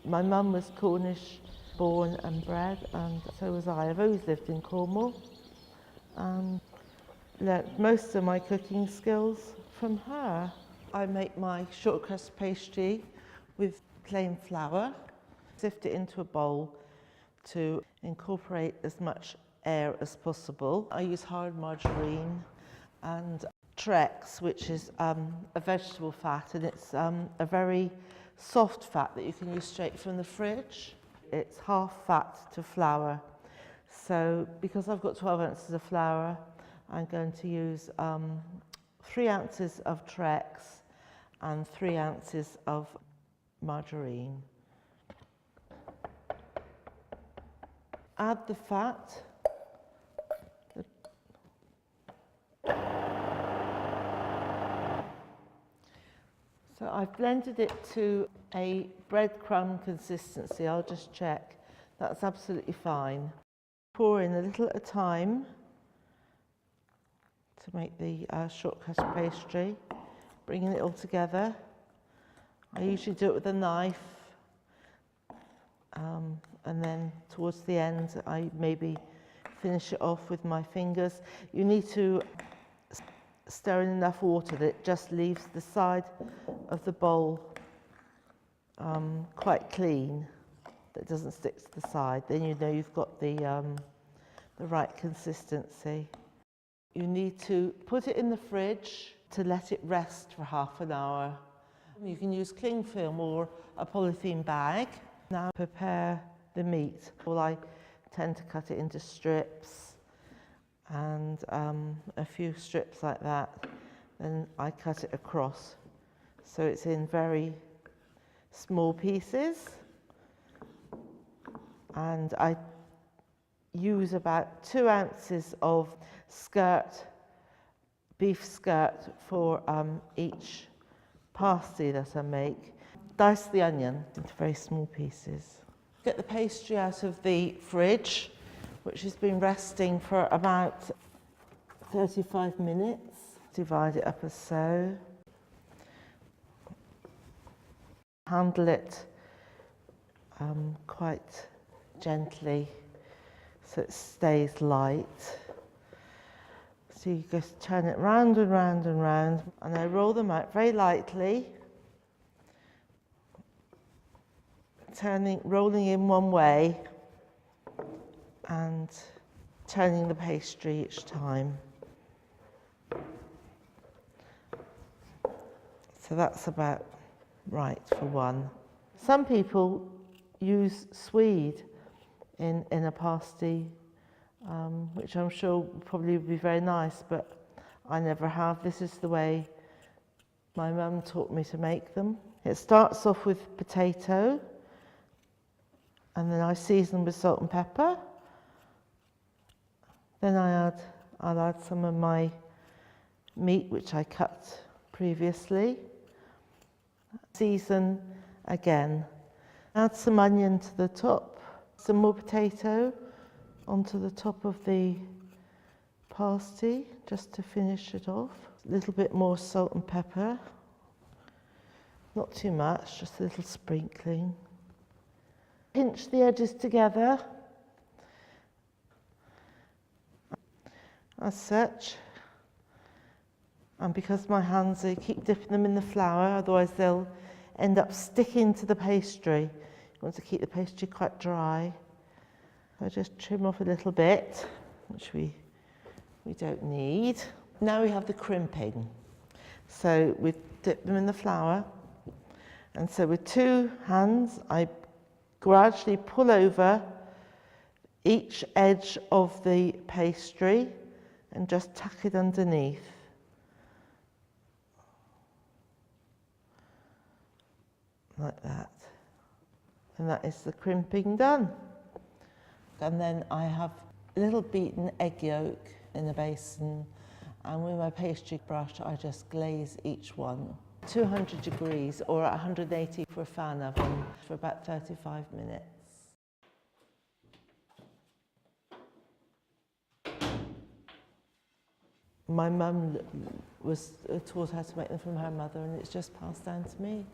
My mum was Cornish born and bred, and so was I. I've always lived in Cornwall and learnt most of my cooking skills from her. I make my short crust pastry with plain flour, sift it into a bowl to incorporate as much air as possible. I use hard margarine and Trex, which is a vegetable fat, and it's a very soft fat that you can use straight from the fridge. It's half fat to flour. So because I've got 12 ounces of flour, I'm going to use 3 ounces of Trex and 3 ounces of margarine. Add the fat. So I've blended it to a breadcrumb consistency. I'll just check. That's absolutely fine. Pour in a little at a time to make the short crust pastry, bringing it all together. I usually do it with a knife, and then towards the end I maybe finish it off with my fingers. You need to stir in enough water that it just leaves the side of the bowl quite clean, that doesn't stick to the side. Then you know you've got the right consistency. You need to put it in the fridge to let it rest for half an hour. You can use cling film or a polythene bag. Now prepare the meat. Well, I tend to cut it into strips, and a few strips like that. Then I cut it across, so it's in very small pieces. And I use about 2 ounces of beef skirt for each pasty that I make. Dice the onion into very small pieces. Get the pastry out of the fridge, which has been resting for about 35 minutes. Divide it up as so. Handle it quite gently so it stays light. So you just turn it round and round and round, and I roll them out very lightly, rolling in one way and turning the pastry each time. So that's about right for one. Some people use swede in a pasty, which I'm sure would probably be very nice, but I never have. This is the way my mum taught me to make them. It starts off with potato, and then I season with salt and pepper. Then I'll add some of my meat, which I cut previously. Season again. Add some onion to the top, some more potato onto the top of the pasty, just to finish it off. A little bit more salt and pepper. Not too much, just a little sprinkling. Pinch the edges together, as such. And because my hands, I keep dipping them in the flour, otherwise they'll end up sticking to the pastry. You want to keep the pastry quite dry. I just trim off a little bit, which we don't need. Now we have the crimping. So we dip them in the flour, and so with 2 hands I gradually pull over each edge of the pastry and just tuck it underneath. Like that. And that is the crimping done. And then I have a little beaten egg yolk in a basin, and with my pastry brush I just glaze each one. 200 degrees or 180 for a fan oven for about 35 minutes. My mum was taught how to make them from her mother, and it's just passed down to me.